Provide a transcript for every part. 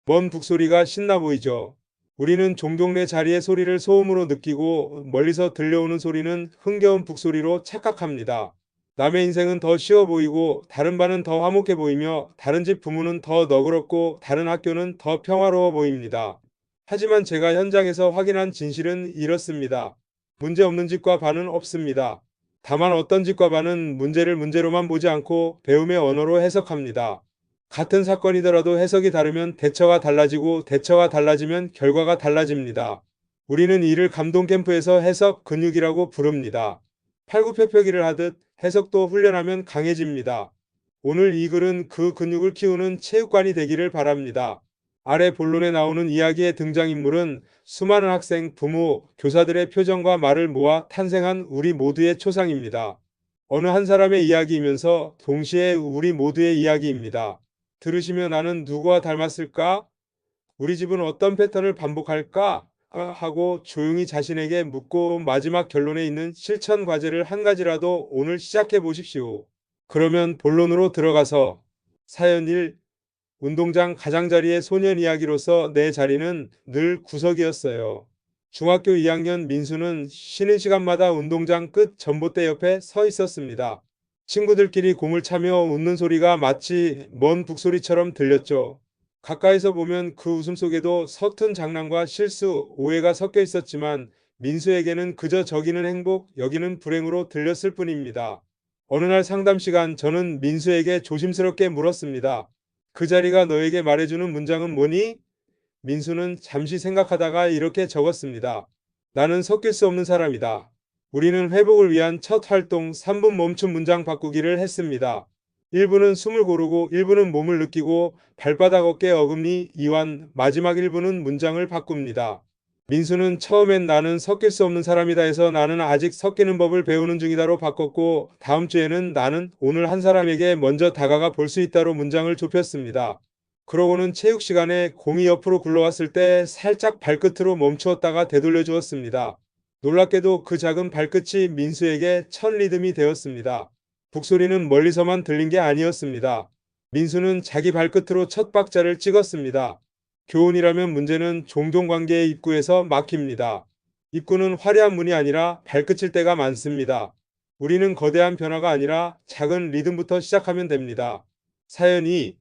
먼 북소리가 신나 보이죠. 우리는 종종 내 자리의 소리를 소음으로 느끼고 멀리서 들려오는 소리는 흥겨운 북소리로 착각합니다. 남의 인생은 더 쉬워 보이고 다른 반은 더 화목해 보이며 다른 집 부모는 더 너그럽고 다른 학교는 더 평화로워 보입니다. 하지만 제가 현장에서 확인한 진실은 이렇습니다. 문제 없는 집과 반은 없습니다. 다만 어떤 집과 반은 문제를 문제로만 보지 않고 배움의 언어로 해석합니다. 같은 사건이더라도 해석이 다르면 대처가 달라지고 대처가 달라지면 결과가 달라집니다. 우리는 이를 감동 캠프에서 해석 근육이라고 부릅니다. 팔굽혀펴기를 하듯 해석도 훈련하면 강해집니다. 오늘 이 글은 그 근육을 키우는 체육관이 되기를 바랍니다. 아래 본론에 나오는 이야기의 등장인물은 수많은 학생, 부모, 교사들의 표정과 말을 모아 탄생한 우리 모두의 초상입니다. 어느 한 사람의 이야기이면서 동시에 우리 모두의 이야기입니다. 들으시며 나는 누구와 닮았을까? 우리 집은 어떤 패턴을 반복할까? 하고 조용히 자신에게 묻고 마지막 결론에 있는 실천 과제를 한 가지라도 오늘 시작해 보십시오. 그러면 본론으로 들어가서 사연 1. 운동장 가장자리의 소년 이야기로서 내 자리는 늘 구석이었어요. 중학교 2학년 민수는 쉬는 시간마다 운동장 끝 전봇대 옆에 서 있었습니다. 친구들끼리 공을 차며 웃는 소리가 마치 먼 북소리처럼 들렸죠. 가까이서 보면 그 웃음 속에도 서툰 장난과 실수, 오해가 섞여 있었지만 민수에게는 그저 저기는 행복, 여기는 불행으로 들렸을 뿐입니다. 어느 날 상담 시간 저는 민수에게 조심스럽게 물었습니다. 그 자리가 너에게 말해주는 문장은 뭐니? 민수는 잠시 생각하다가 이렇게 적었습니다. 나는 섞일 수 없는 사람이다. 우리는 회복을 위한 첫 활동 3분 멈춤 문장 바꾸기를 했습니다. 1분은 숨을 고르고 1분은 몸을 느끼고 발바닥 어깨 어금니 이완 마지막 1분은 문장을 바꿉니다. 민수는 처음엔 나는 섞일 수 없는 사람이다 해서 나는 아직 섞이는 법을 배우는 중이다로 바꿨고 다음 주에는 나는 오늘 한 사람에게 먼저 다가가 볼 수 있다로 문장을 좁혔습니다. 그러고는 체육 시간에 공이 옆으로 굴러왔을 때 살짝 발끝으로 멈추었다가 되돌려 주었습니다. 놀랍게도 그 작은 발끝이 민수에게 첫 리듬이 되었습니다. 북소리는 멀리서만 들린 게 아니었습니다. 민수는 자기 발끝으로 첫 박자를 찍었습니다. 교훈이라면 문제는 종종 관계의 입구에서 막힙니다. 입구는 화려한 문이 아니라 발끝일 때가 많습니다. 우리는 거대한 변화가 아니라 작은 리듬부터 시작하면 됩니다. 사연 2.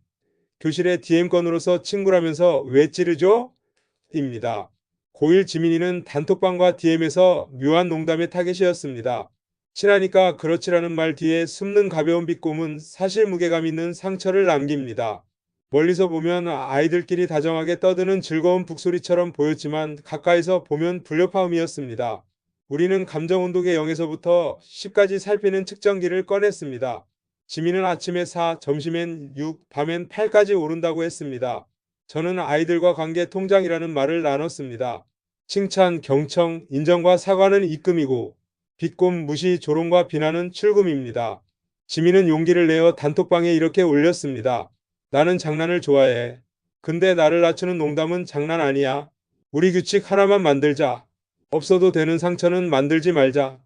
교실의 DM건으로서 친구라면서 왜 찌르죠? 입니다. 고1 지민이는 단톡방과 DM에서 묘한 농담의 타겟이었습니다. 친하니까 그렇지라는 말 뒤에 숨는 가벼운 비꼼은 사실 무게감 있는 상처를 남깁니다. 멀리서 보면 아이들끼리 다정하게 떠드는 즐거운 북소리처럼 보였지만 가까이서 보면 불협화음이었습니다. 우리는 감정 온도계 0에서부터 10까지 살피는 측정기를 꺼냈습니다. 지민은 아침에 4, 점심엔 6, 밤엔 8까지 오른다고 했습니다. 저는 아이들과 관계 통장이라는 말을 나눴습니다. 칭찬, 경청, 인정과 사과는 입금이고 비꼼, 무시, 조롱과 비난은 출금입니다. 지민은 용기를 내어 단톡방에 이렇게 올렸습니다. 나는 장난을 좋아해. 근데 나를 낮추는 농담은 장난 아니야. 우리 규칙 하나만 만들자. 없어도 되는 상처는 만들지 말자.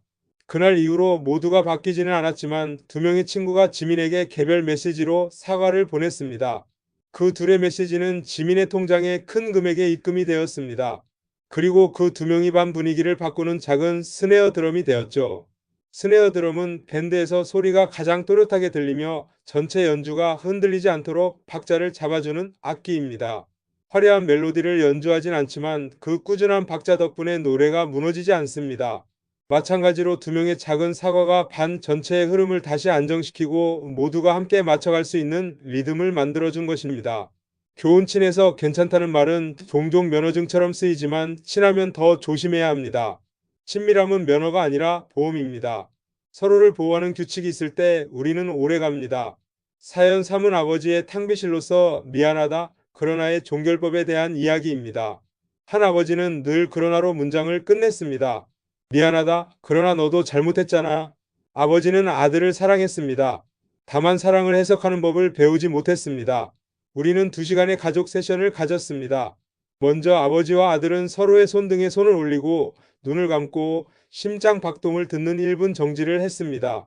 그날 이후로 모두가 바뀌지는 않았지만 두 명의 친구가 지민에게 개별 메시지로 사과를 보냈습니다. 그 둘의 메시지는 지민의 통장에 큰 금액의 입금이 되었습니다. 그리고 그 두 명이 반 분위기를 바꾸는 작은 스네어 드럼이 되었죠. 스네어 드럼은 밴드에서 소리가 가장 또렷하게 들리며 전체 연주가 흔들리지 않도록 박자를 잡아주는 악기입니다. 화려한 멜로디를 연주하진 않지만 그 꾸준한 박자 덕분에 노래가 무너지지 않습니다. 마찬가지로 두 명의 작은 사과가 반 전체의 흐름을 다시 안정시키고 모두가 함께 맞춰갈 수 있는 리듬을 만들어준 것입니다. 교훈 친해서 괜찮다는 말은 종종 면허증처럼 쓰이지만 친하면 더 조심해야 합니다. 친밀함은 면허가 아니라 보험입니다. 서로를 보호하는 규칙이 있을 때 우리는 오래 갑니다. 사연 3은 아버지의 탕비실로서 미안하다 그러나의 종결법에 대한 이야기입니다. 한 아버지는 늘 그러나로 문장을 끝냈습니다. 미안하다. 그러나 너도 잘못했잖아. 아버지는 아들을 사랑했습니다. 다만 사랑을 해석하는 법을 배우지 못했습니다. 우리는 2시간의 가족 세션을 가졌습니다. 먼저 아버지와 아들은 서로의 손등에 손을 올리고 눈을 감고 심장 박동을 듣는 1분 정지를 했습니다.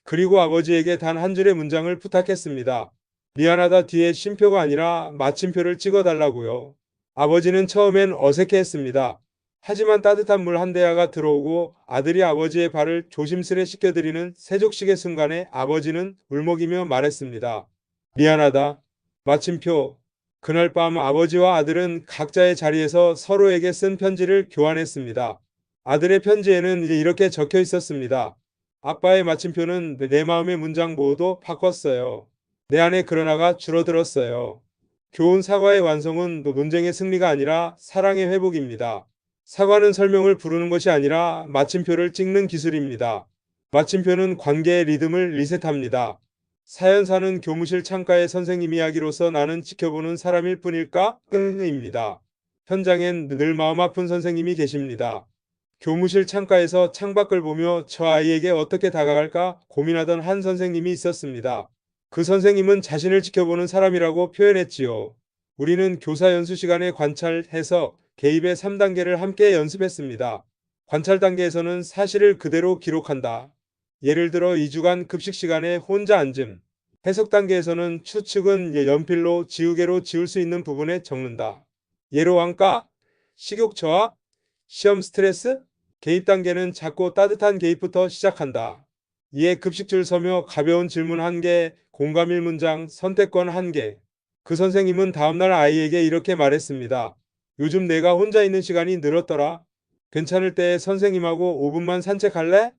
그리고 아버지에게 단 한 줄의 문장을 부탁했습니다. 미안하다 뒤에 쉼표가 아니라 마침표를 찍어달라고요. 아버지는 처음엔 어색해했습니다. 하지만 따뜻한 물 한 대야가 들어오고 아들이 아버지의 발을 조심스레 씻겨드리는 세족식의 순간에 아버지는 울먹이며 말했습니다. 미안하다. 마침표. 그날 밤 아버지와 아들은 각자의 자리에서 서로에게 쓴 편지를 교환했습니다. 아들의 편지에는 이렇게 적혀 있었습니다. 아빠의 마침표는 내 마음의 문장 모두 바꿨어요. 내 안에 그러나가 줄어들었어요. 교훈 사과의 완성은 논쟁의 승리가 아니라 사랑의 회복입니다. 사과는 설명을 부르는 것이 아니라 마침표를 찍는 기술입니다. 마침표는 관계의 리듬을 리셋합니다. 사연사는 교무실 창가의 선생님 이야기로서 나는 지켜보는 사람일 뿐일까? 입니다. 현장엔 늘 마음 아픈 선생님이 계십니다. 교무실 창가에서 창밖을 보며 저 아이에게 어떻게 다가갈까 고민하던 한 선생님이 있었습니다. 그 선생님은 자신을 지켜보는 사람이라고 표현했지요. 우리는 교사 연수 시간에 관찰해서 개입의 3단계를 함께 연습했습니다. 관찰 단계에서는 사실을 그대로 기록한다. 예를 들어 2주간 급식 시간에 혼자 앉음. 해석 단계에서는 추측은 연필로 지우개로 지울 수 있는 부분에 적는다. 예로 왕까? 식욕 저하? 시험 스트레스? 개입 단계는 작고 따뜻한 개입부터 시작한다. 이에 급식 줄 서며 가벼운 질문 1개, 공감 1문장, 선택권 1개. 그 선생님은 다음날 아이에게 이렇게 말했습니다. 요즘 내가 혼자 있는 시간이 늘었더라. 괜찮을 때 선생님하고 5분만 산책할래?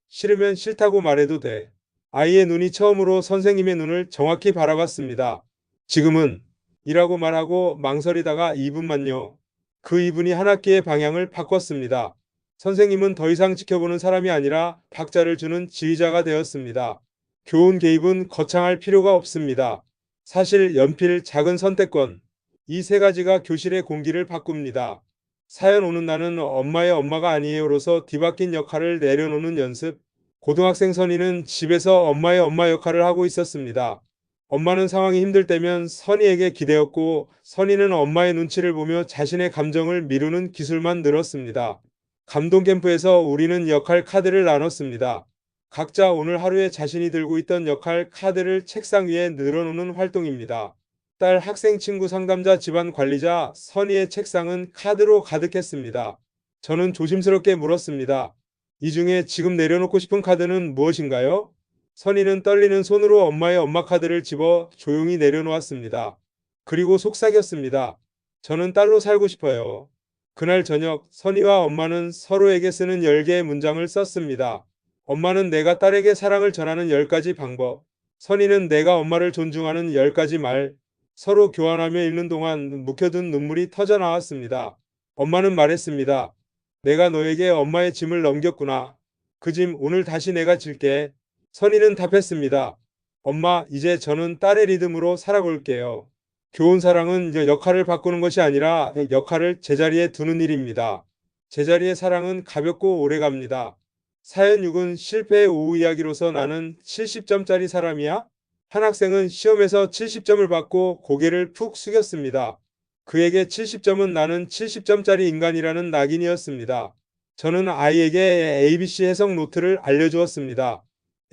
싫으면 싫다고 말해도 돼. 아이의 눈이 처음으로 선생님의 눈을 정확히 바라봤습니다. 지금은 이라고 말하고 망설이다가 2분만요. 그 2분이 한 학기의 방향을 바꿨습니다. 선생님은 더 이상 지켜보는 사람이 아니라 박자를 주는 지휘자가 되었습니다. 교훈 개입은 거창할 필요가 없습니다. 사실, 연필, 작은 선택권. 이 세 가지가 교실의 공기를 바꿉니다. 사연 오는 나는 엄마의 엄마가 아니에요로서 뒤바뀐 역할을 내려놓는 연습. 고등학생 선이는 집에서 엄마의 엄마 역할을 하고 있었습니다. 엄마는 상황이 힘들 때면 선이에게 기대었고 선이는 엄마의 눈치를 보며 자신의 감정을 미루는 기술만 늘었습니다. 감동 캠프에서 우리는 역할 카드를 나눴습니다. 각자 오늘 하루에 자신이 들고 있던 역할 카드를 책상 위에 늘어놓는 활동입니다. 딸 학생 친구 상담자 집안 관리자 선희의 책상은 카드로 가득했습니다. 저는 조심스럽게 물었습니다. 이 중에 지금 내려놓고 싶은 카드는 무엇인가요? 선희는 떨리는 손으로 엄마의 엄마 카드를 집어 조용히 내려놓았습니다. 그리고 속삭였습니다. 저는 딸로 살고 싶어요. 그날 저녁 선희와 엄마는 서로에게 쓰는 10개의 문장을 썼습니다. 엄마는 내가 딸에게 사랑을 전하는 10가지 방법. 선희는 내가 엄마를 존중하는 10가지 말. 서로 교환하며 읽는 동안 묵혀둔 눈물이 터져 나왔습니다. 엄마는 말했습니다. 내가 너에게 엄마의 짐을 넘겼구나. 그 짐 오늘 다시 내가 질게. 선희는 답했습니다. 엄마, 이제 저는 딸의 리듬으로 살아볼게요. 교훈 사랑은 역할을 바꾸는 것이 아니라 역할을 제자리에 두는 일입니다. 제자리의 사랑은 가볍고 오래갑니다. 사연 6은 실패의 오후 이야기로서 나는 70점짜리 사람이야? 한 학생은 시험에서 70점을 받고 고개를 푹 숙였습니다. 그에게 70점은 나는 70점짜리 인간이라는 낙인이었습니다. 저는 아이에게 ABC 해석 노트를 알려주었습니다.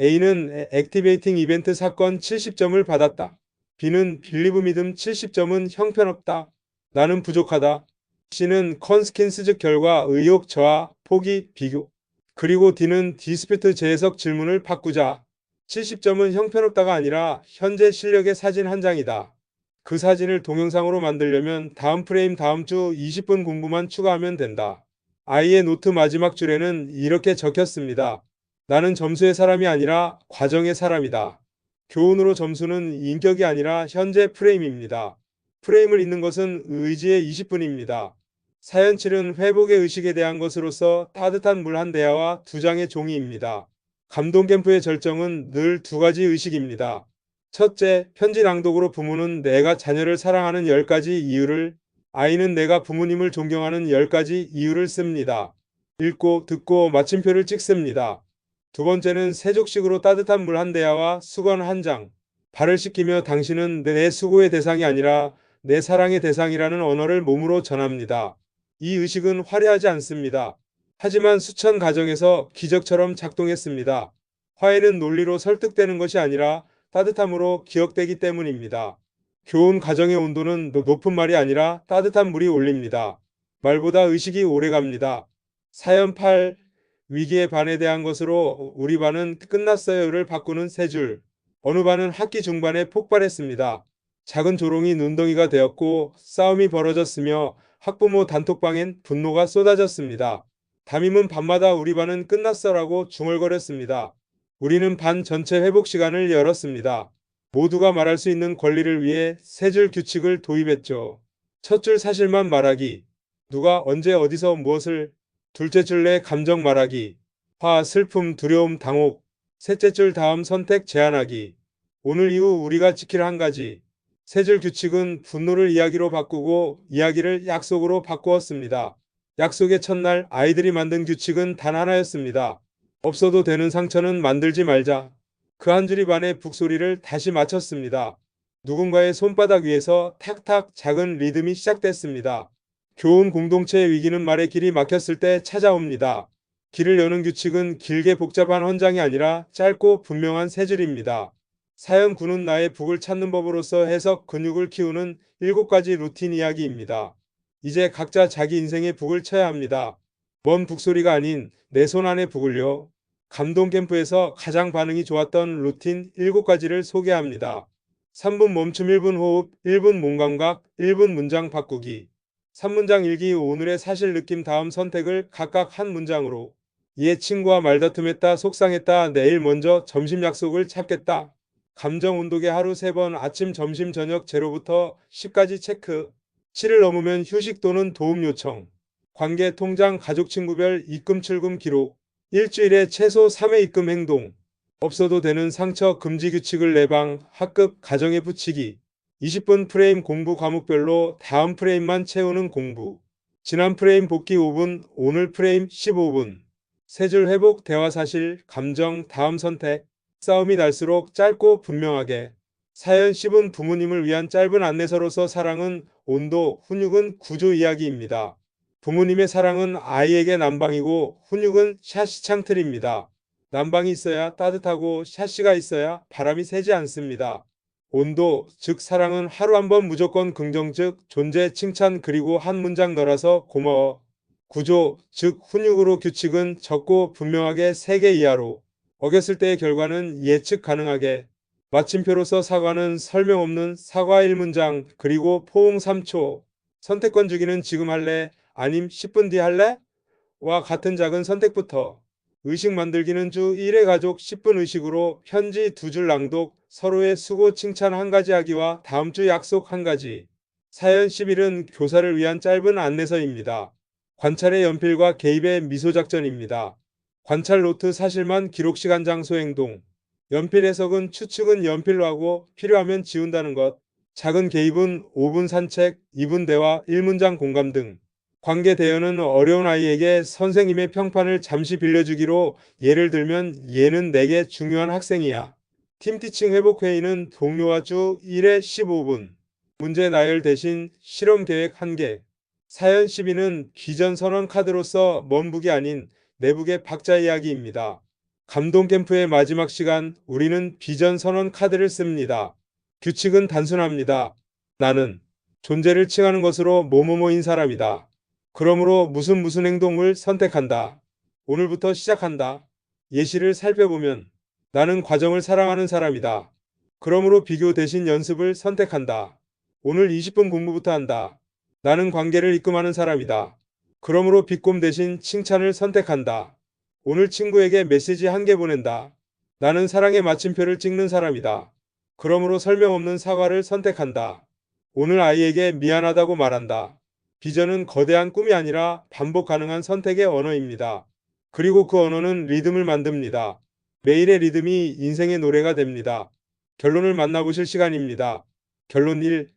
A는 액티베이팅 이벤트 사건 70점을 받았다. B는 빌리브 믿음 70점은 형편없다. 나는 부족하다. C는 컨스킨스즉 결과 의욕 저하 포기 비교. 그리고 D는 디스퓨트 재해석 질문을 바꾸자. 70점은 형편없다가 아니라 현재 실력의 사진 한 장이다. 그 사진을 동영상으로 만들려면 다음 프레임 다음 주 20분 공부만 추가하면 된다. 아이의 노트 마지막 줄에는 이렇게 적혔습니다. 나는 점수의 사람이 아니라 과정의 사람이다. 교훈으로 점수는 인격이 아니라 현재 프레임입니다. 프레임을 잇는 것은 의지의 20분입니다. 사연 7은 회복의 의식에 대한 것으로서 따뜻한 물 한 대야와 2장의 종이입니다. 감동 캠프의 절정은 늘 2가지 의식입니다. 첫째, 편지 낭독으로 부모는 내가 자녀를 사랑하는 10가지 이유를, 아이는 내가 부모님을 존경하는 10가지 이유를 씁니다. 읽고 듣고 마침표를 찍습니다. 두 번째는 세족식으로 따뜻한 물 한 대야와 수건 1장. 발을 씻기며 당신은 내 수고의 대상이 아니라 내 사랑의 대상이라는 언어를 몸으로 전합니다. 이 의식은 화려하지 않습니다. 하지만 수천 가정에서 기적처럼 작동했습니다. 화해는 논리로 설득되는 것이 아니라 따뜻함으로 기억되기 때문입니다. 교훈 가정의 온도는 높은 말이 아니라 따뜻한 물이 올립니다. 말보다 의식이 오래갑니다. 사연 8. 위기의 반에 대한 것으로 우리 반은 끝났어요를 바꾸는 세 줄. 어느 반은 학기 중반에 폭발했습니다. 작은 조롱이 눈덩이가 되었고 싸움이 벌어졌으며 학부모 단톡방엔 분노가 쏟아졌습니다. 담임은 밤마다 우리 반은 끝났어라고 중얼거렸습니다. 우리는 반 전체 회복 시간을 열었습니다. 모두가 말할 수 있는 권리를 위해 세 줄 규칙을 도입했죠. 첫 줄 사실만 말하기. 누가 언제 어디서 무엇을. 둘째 줄 내 감정 말하기. 화, 슬픔, 두려움, 당혹. 셋째 줄 다음 선택 제안하기. 오늘 이후 우리가 지킬 한 가지. 세 줄 규칙은 분노를 이야기로 바꾸고 이야기를 약속으로 바꾸었습니다. 약속의 첫날 아이들이 만든 규칙은 단 하나였습니다. 없어도 되는 상처는 만들지 말자. 그 한 줄이 반의 북소리를 다시 맞췄습니다. 누군가의 손바닥 위에서 탁탁 작은 리듬이 시작됐습니다. 교훈 공동체의 위기는 말의 길이 막혔을 때 찾아옵니다. 길을 여는 규칙은 길게 복잡한 헌장이 아니라 짧고 분명한 세 줄입니다. 사연 9는 나의 북을 찾는 법으로서 해석 근육을 키우는 7가지 루틴 이야기입니다. 이제 각자 자기 인생의 북을 쳐야 합니다. 먼 북소리가 아닌 내 손 안의 북을요. 감동 캠프에서 가장 반응이 좋았던 루틴 7가지를 소개합니다. 3분 멈춤 1분 호흡 1분 몸 감각 1분 문장 바꾸기 3문장 일기 오늘의 사실 느낌 다음 선택을 각각 한 문장으로 옛 친구와 말다툼했다 속상했다 내일 먼저 점심 약속을 찾겠다 감정 온도계 하루 3번 아침 점심 저녁 0부터 10까지 체크 7을 넘으면 휴식 또는 도움 요청 관계 통장 가족 친구별 입금 출금 기록 일주일에 최소 3회 입금 행동 없어도 되는 상처 금지 규칙을 내방 학급 가정에 붙이기 20분 프레임 공부 과목별로 다음 프레임만 채우는 공부 지난 프레임 복귀 5분 오늘 프레임 15분 세 줄 회복 대화 사실 감정 다음 선택 싸움이 날수록 짧고 분명하게 사연 10은 부모님을 위한 짧은 안내서로서 사랑은 온도 훈육은 구조 이야기입니다. 부모님의 사랑은 아이에게 난방이고 훈육은 샤시 창틀입니다. 난방이 있어야 따뜻하고 샤시가 있어야 바람이 새지 않습니다. 온도, 즉 사랑은 하루 한 번 무조건 긍정 즉 존재 칭찬 그리고 한 문장 넣어서 고마워. 구조, 즉 훈육으로 규칙은 적고 분명하게 3개 이하로. 어겼을 때의 결과는 예측 가능하게. 마침표로서 사과는 설명 없는 사과 1문장 그리고 포옹 3초. 선택권 주기는 지금 할래? 아님 10분 뒤 할래? 와 같은 작은 선택부터. 의식 만들기는 주 1회 가족 10분 의식으로 편지 2줄 낭독 서로의 수고 칭찬 한 가지 하기와 다음 주 약속 한 가지. 사연 11은 교사를 위한 짧은 안내서입니다. 관찰의 연필과 개입의 미소 작전입니다. 관찰 노트 사실만 기록 시간 장소 행동. 연필 해석은 추측은 연필로 하고 필요하면 지운다는 것. 작은 개입은 5분 산책, 2분 대화, 1문장 공감 등. 관계 대여는 어려운 아이에게 선생님의 평판을 잠시 빌려주기로 예를 들면 얘는 내게 중요한 학생이야. 팀티칭 회복회의는 동료와 주 1회 15분. 문제 나열 대신 실험 계획 1개. 사연 12는 비전 선언 카드로서 먼 북이 아닌 내북의 박자 이야기입니다. 감동 캠프의 마지막 시간 우리는 비전 선언 카드를 씁니다. 규칙은 단순합니다. 나는 존재를 칭하는 것으로 뭐뭐뭐인 사람이다. 그러므로 무슨 행동을 선택한다. 오늘부터 시작한다. 예시를 살펴보면 나는 과정을 사랑하는 사람이다. 그러므로 비교 대신 연습을 선택한다. 오늘 20분 공부부터 한다. 나는 관계를 입금하는 사람이다. 그러므로 비꼼 대신 칭찬을 선택한다. 오늘 친구에게 메시지 1개 보낸다. 나는 사랑의 마침표를 찍는 사람이다. 그러므로 설명 없는 사과를 선택한다. 오늘 아이에게 미안하다고 말한다. 비전은 거대한 꿈이 아니라 반복 가능한 선택의 언어입니다. 그리고 그 언어는 리듬을 만듭니다. 매일의 리듬이 인생의 노래가 됩니다. 결론을 만나보실 시간입니다. 결론 1.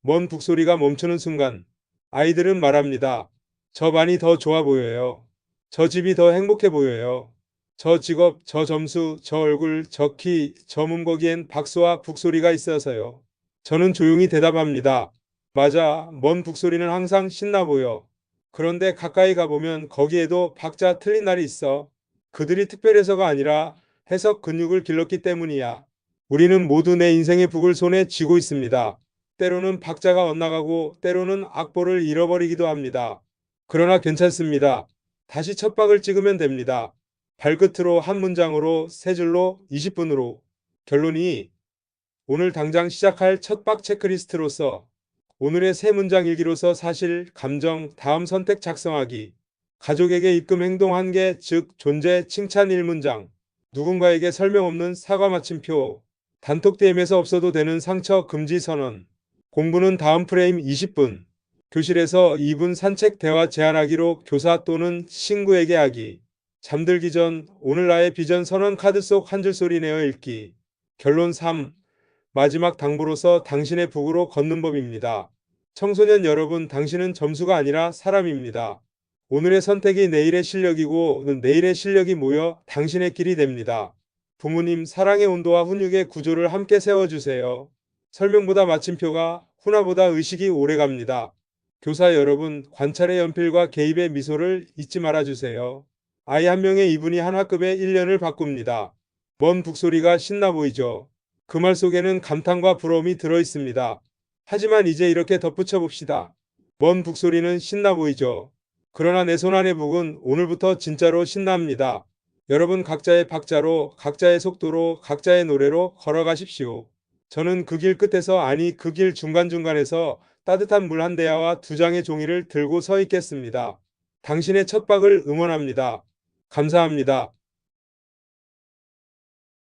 먼 북소리가 멈추는 순간 아이들은 말합니다. 저 반이 더 좋아 보여요. 저 집이 더 행복해 보여요. 저 직업, 저 점수, 저 얼굴, 저 키, 저 몸 거기엔 박수와 북소리가 있어서요. 저는 조용히 대답합니다. 맞아, 먼 북소리는 항상 신나 보여. 그런데 가까이 가보면 거기에도 박자 틀린 날이 있어. 그들이 특별해서가 아니라 해석 근육을 길렀기 때문이야. 우리는 모두 내 인생의 북을 손에 쥐고 있습니다. 때로는 박자가 엇나가고 때로는 악보를 잃어버리기도 합니다. 그러나 괜찮습니다. 다시 첫 박을 찍으면 됩니다. 발끝으로 한 문장으로 세 줄로 20분으로. 결론이 오늘 당장 시작할 첫 박 체크리스트로서 오늘의 세 문장 일기로서 사실, 감정, 다음 선택 작성하기. 가족에게 입금 행동 1개, 즉 존재 칭찬 1문장. 누군가에게 설명 없는 사과 마침표. 단톡 DM에서 없어도 되는 상처 금지 선언. 공부는 다음 프레임 20분. 교실에서 2분 산책 대화 제안하기로 교사 또는 친구에게 하기. 잠들기 전 오늘 나의 비전 선언 카드 속 한 줄 소리 내어 읽기. 결론 3. 마지막 당부로서 당신의 북으로 걷는 법입니다. 청소년 여러분, 당신은 점수가 아니라 사람입니다. 오늘의 선택이 내일의 실력이고 내일의 실력이 모여 당신의 길이 됩니다. 부모님, 사랑의 온도와 훈육의 구조를 함께 세워주세요. 설명보다 마침표가, 훈화보다 의식이 오래갑니다. 교사 여러분, 관찰의 연필과 개입의 미소를 잊지 말아주세요. 아이 한 명의 이분이 한 학급의 1년을 바꿉니다. 먼 북소리가 신나 보이죠? 그 말 속에는 감탄과 부러움이 들어있습니다. 하지만 이제 이렇게 덧붙여 봅시다. 먼 북소리는 신나 보이죠? 그러나 내 손안의 북은 오늘부터 진짜로 신납니다. 여러분 각자의 박자로, 각자의 속도로, 각자의 노래로 걸어가십시오. 저는 그 길 끝에서, 아니 그 길 중간중간에서 따뜻한 물 한 대야와 2장의 종이를 들고 서 있겠습니다. 당신의 첫 박을 응원합니다. 감사합니다.